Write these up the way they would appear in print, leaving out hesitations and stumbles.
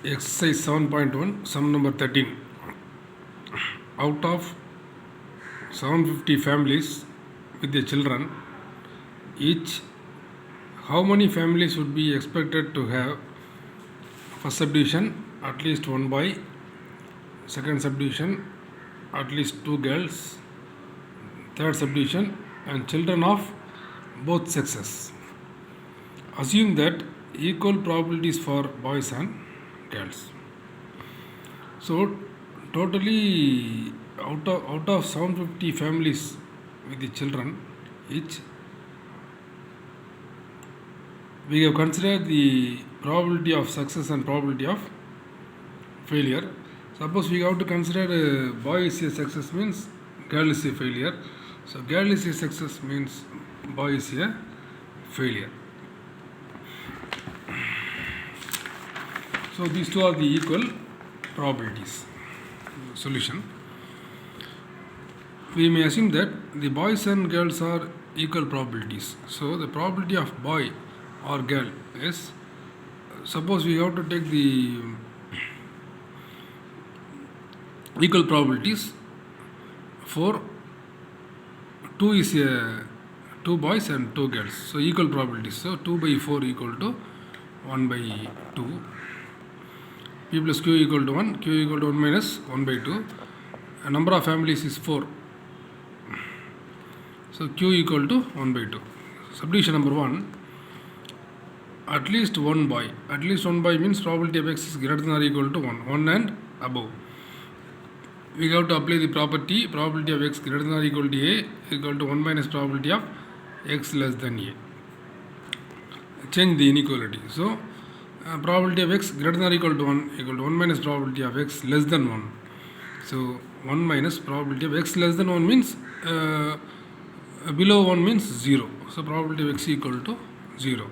Exercise 7.1, sum number 13. Out of 750 families with their children, each, how many families would be expected to have first subdivision at least one boy, second subdivision at least two girls, third subdivision and children of both sexes. Assume that equal probabilities for boys and girls. So totally out of 750 families with the children each, we have considered the probability of success and probability of failure. Suppose we have to consider boy is a success means girl is a failure. So girl is a success means boy is a failure. So these two are the equal probabilities. Solution. We may assume that the boys and girls are equal probabilities. So the probability of boy or girl is, suppose we have to take the equal probabilities for 2 is a 2 boys and 2 girls. So equal probabilities. So 2 by 4 equal to 1 by 2. P plus Q equal to 1, Q equal to 1 minus 1 by 2. A number of families is 4. So Q equal to 1 by 2. Subdivision number 1, at least one boy. At least one boy means probability of X is greater than or equal to 1. 1 and above. We have to apply the property probability of X greater than or equal to A equal to 1 minus probability of X less than A. Change the inequality. So probability of X greater than or equal to 1 equal to 1 minus probability of X less than 1. So 1 minus probability of X less than 1 means below 1 means 0. So probability of X equal to 0.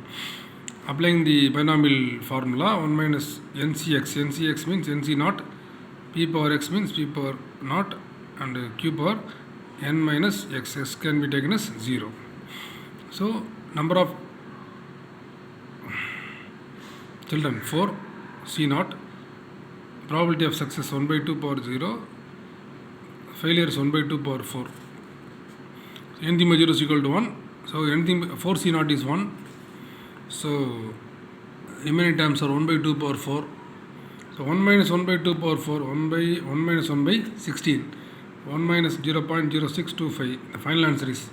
Applying the binomial formula 1 minus NCX. NCX means NC naught. P power X means P power naught and Q power N minus X. X can be taken as 0. So number of children 4, C naught. Probability of success 1 by 2 power 0. Failure is 1 by 2 power 4. Anything by 0 is equal to 1. So anything 4 C naught is 1. So remaining terms are 1 by 2 power 4. So 1 minus 1 by 2 power 4, 1 minus 1 by 16. 1 minus 0.0625. The final answer is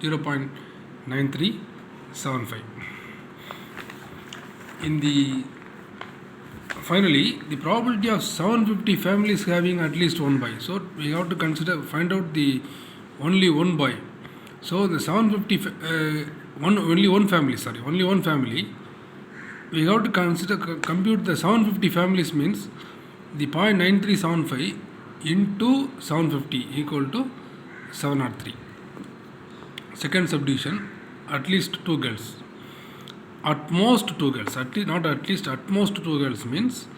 0.9375. Finally, the probability of 750 families having at least one boy. So we have to find out the only one boy. So the 750 only one family. We have to compute the 750 families means the 0.9375 into 750 equal to 703. Second subdivision, at least 2 girls. At most 2 girls. At most 2 girls means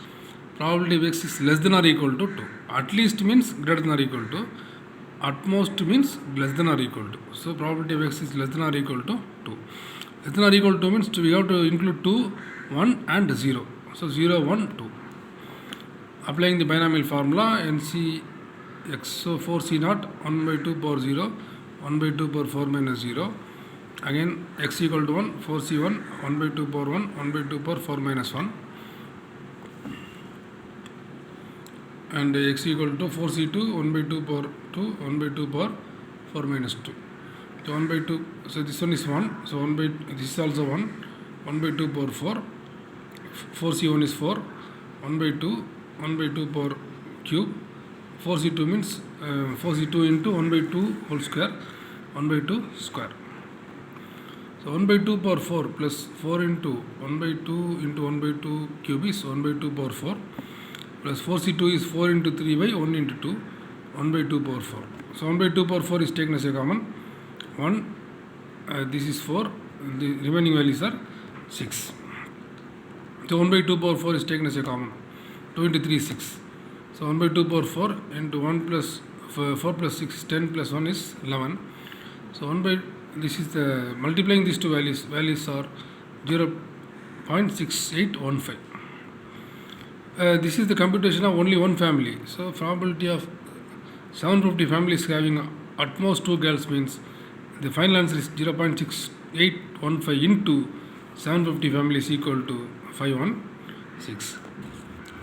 probability of X is less than or equal to 2. At least means greater than or equal to. At most means less than or equal to. So probability of X is less than or equal to 2. Less than or equal to means we have to include 2, 1 and 0. So 0, 1, 2. Applying the binomial formula NCX. So 4C naught 1 by 2 power 0, 1 by 2 power 4 minus 0. Again X equal to 1, 4C1, 1 by 2 power 1, 1 by 2 power 4 minus 1. And X equal to 4C2, 1 by 2 power 2, 1 by 2 power 4 minus 2. So 1 by 2, so this one is 1. So this is also 1. 1 by 2 power 4. 4C1 is 4. 1 by 2, 1 by 2 power cube. 4C2 means 4C2 into 1 by 2 whole square. 1 by 2 square. So 1 by 2 power 4 plus 4 into 1 by 2 into 1 by 2 cube is 1 by 2 power 4. Plus 4C2 is 4 into 3 by 1 into 2. 1 by 2 power 4. So 1 by 2 power 4 is taken as a common. 1, this is 4, the remaining values are 6. So 1 by 2 power 4 is taken as a common. 2 into 3 is 6. So 1 by 2 power 4 into 1 plus 4 plus 6, 10 plus 1 is 11. So 1 by, this is the, multiplying these two values are 0.6815. This is the computation of only one family. So probability of 750 families having at most 2 girls means the final answer is 0.6815 into 750 families equal to 516.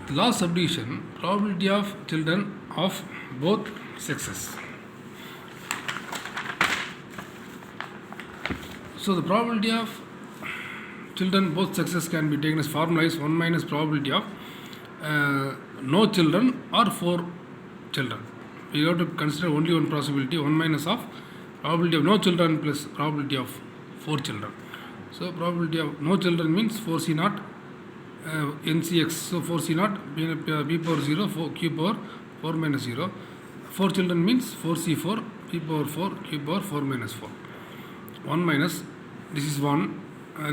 The last subdivision, probability of children of both sexes. So the probability of children both sexes can be taken as formula is 1 minus probability of no children or 4 children. We have to consider only one possibility, 1 minus of probability of no children plus probability of 4 children. So probability of no children means 4c naught NCX. So 4c naught p power 0 4 q power 4 minus 0. 4 children means 4c4 p power 4 q power 4 minus 4. 1 minus, this is 1,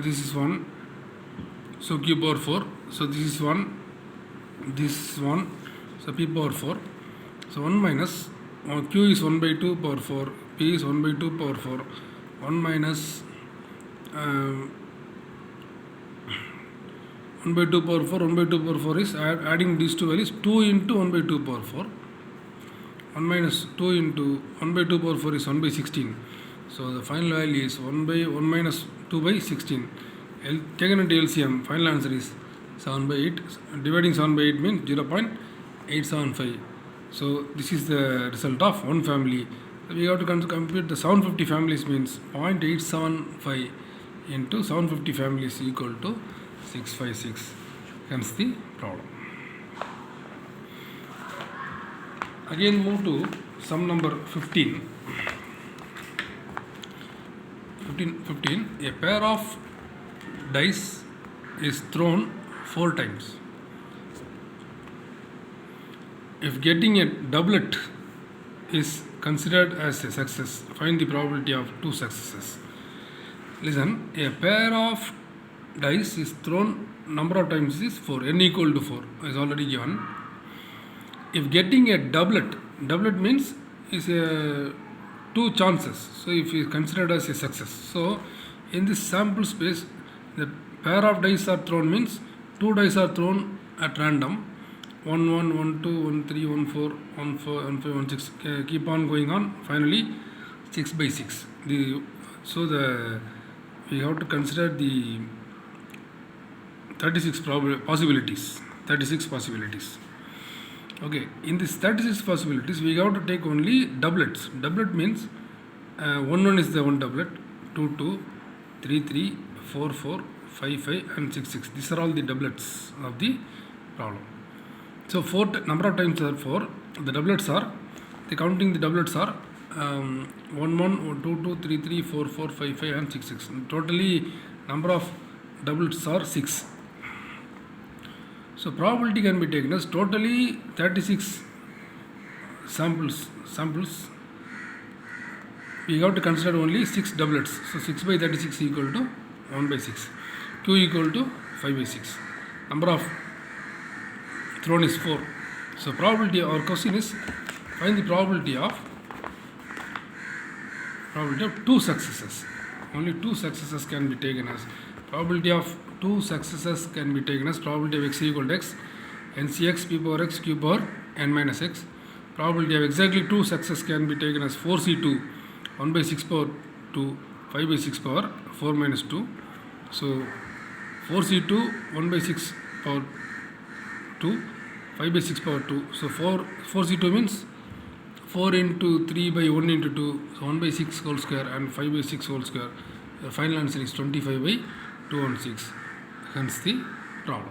this is 1, so q power 4, so this is 1, this is 1, so p power 4. So 1 minus, q is 1 by 2 power 4, p is 1 by 2 power 4, 1 minus 1 by 2 power 4, 1 by 2 power 4 is adding these two values, 2 into 1 by 2 power 4. 1 minus 2 into 1 by 2 power 4 is 1 by 16. So the final value is 1 by 1 minus 2 by 16. Taken into LCM, final answer is 7 by 8. Dividing 7 by 8 means 0.875. So this is the result of one family. We have to compute the 750 families means 0.875 into 750 families equal to 656. Hence the problem. Again move to sum number 15. 15. A pair of dice is thrown 4 times. If getting a doublet is considered as a success, find the probability of 2 successes. Listen, a pair of dice is thrown number of times is 4, n equal to 4 is already given. If getting a doublet means is a 2 chances, so if it is considered as a success. So in this sample space, the pair of dice are thrown means 2 dice are thrown at random, 1 1 1 2 1 3 1 4 1 4 1 5 1 6, keep on going on, finally 6 by 6. We have to consider the 36 possibilities. Okay, in these 36 possibilities, we have to take only doublets. Doublet means 1 is the one doublet, 2 2, 3 3, 4 4, 5 5 and 6 6. These are all the doublets of the problem. So number of times are 4. The doublets are, counting the doublets are 1 1, 2 2, 3 3, 4 4, 5 5 and 6 6. Totally number of doublets are 6. So probability can be taken as totally 36 samples. We have to consider only 6 doublets. So 6 by 36 equal to 1 by 6. Q equal to 5 by 6. Number of thrown is 4. So probability, our question is find the probability of 2 successes. Only 2 successes can be taken as probability of 2 successes can be taken as probability of x equal to x, NCX p power x q power n minus x. Probability of exactly 2 successes can be taken as 4c2 1 by 6 power 2 5 by 6 power 4 minus 2. So 4c2 1 by 6 power 2 5 by 6 power 2. So 4c2 means 4 into 3 by 1 into 2, so 1 by 6 whole square and 5 by 6 whole square. The final answer is 25 by 216. Hence the problem.